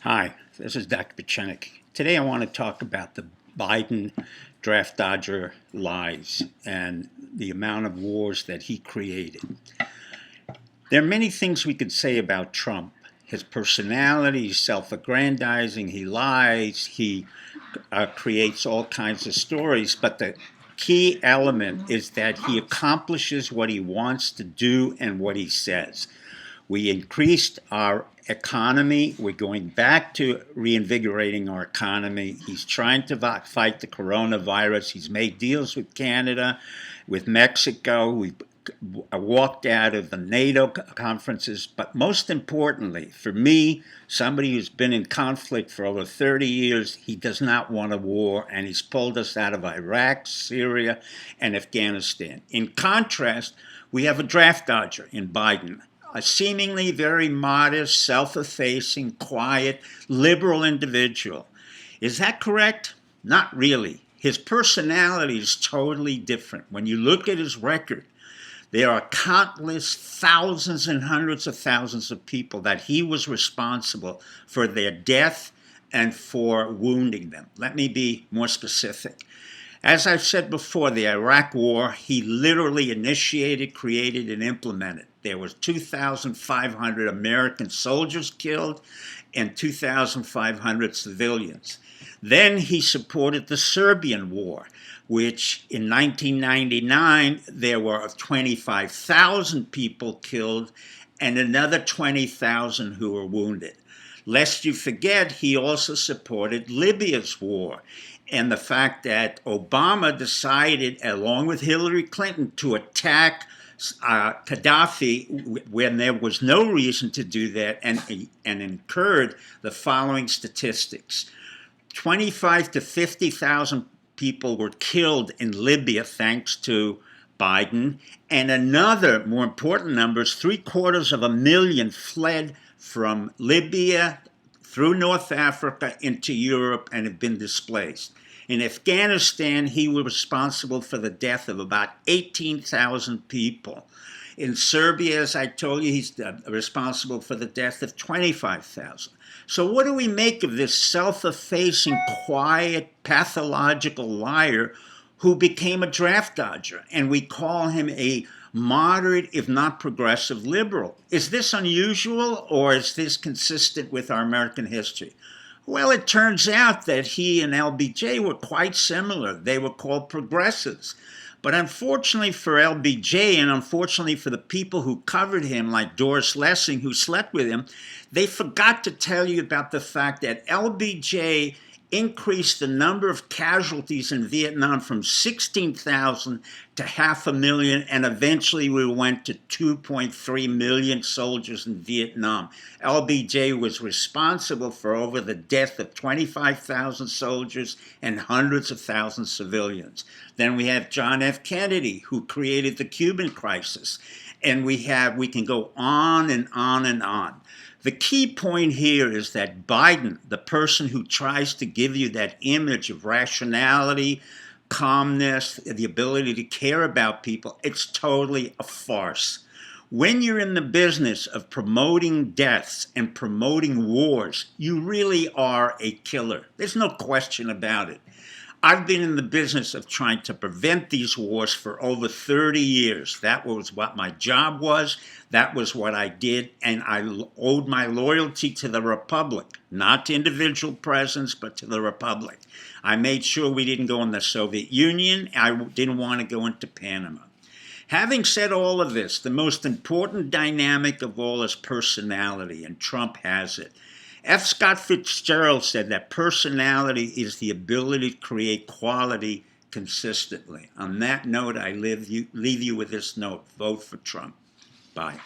Hi, this is Dr. Pechenik. Today I want to talk about the Biden draft dodger lies and the amount of wars that he created. There are many things we could say about Trump. His personality, he's self-aggrandizing, he lies, he creates all kinds of stories, but the key element is that he accomplishes what he wants to do and what he says. We increased our economy. We're going back to reinvigorating our economy. He's trying to fight the coronavirus. He's made deals with Canada, with Mexico. We walked out of the NATO conferences. But most importantly, for me, somebody who's been in conflict for over 30 years, he does not want a war, and he's pulled us out of Iraq, Syria, and Afghanistan. In contrast, we have a draft dodger in Biden, a seemingly very modest, self-effacing, quiet, liberal individual. Is that correct? Not really. His personality is totally different. When you look at his record, there are countless thousands and hundreds of thousands of people that he was responsible for their death and for wounding them. Let me be more specific. As I've said before, the Iraq War, he literally initiated, created, and implemented. There was 2,500 American soldiers killed and 2,500 civilians. Then he supported the Serbian War, which in 1999, there were 25,000 people killed and another 20,000 who were wounded. Lest you forget, he also supported Libya's war and the fact that Obama decided, along with Hillary Clinton, to attack Gaddafi when there was no reason to do that, and incurred the following statistics. 25 to 50,000 people were killed in Libya thanks to Biden, and another, more important numbers, 750,000 fled from Libya through North Africa into Europe and have been displaced. In Afghanistan, he was responsible for the death of about 18,000 people. In Serbia, as I told you, he's responsible for the death of 25,000. So what do we make of this self-effacing, quiet, pathological liar who became a draft dodger? And we call him a moderate, if not progressive, liberal. Is this unusual, or is this consistent with our American history? Well, it turns out that he and LBJ were quite similar. They were called progressives. But unfortunately for LBJ, and unfortunately for the people who covered him, like Doris Lessing, who slept with him, they forgot to tell you about the fact that LBJ increased the number of casualties in Vietnam from 16,000 to 500,000, and eventually we went to 2.3 million soldiers in Vietnam. LBJ was responsible for over the death of 25,000 soldiers and hundreds of thousands of civilians. Then we have John F. Kennedy, who created the Cuban crisis. And we can go on and on and on. The key point here is that Biden, the person who tries to give you that image of rationality, calmness, the ability to care about people, it's totally a farce. When you're in the business of promoting deaths and promoting wars, you really are a killer. There's no question about it. I've been in the business of trying to prevent these wars for over 30 years. That was what my job was. That was what I did. And I owed my loyalty to the Republic, not to individual presidents, but to the Republic. I made sure we didn't go in the Soviet Union. I didn't want to go into Panama. Having said all of this, the most important dynamic of all is personality, and Trump has it. F. Scott Fitzgerald said that personality is the ability to create quality consistently. On that note, I leave you with this note: vote for Trump. Bye.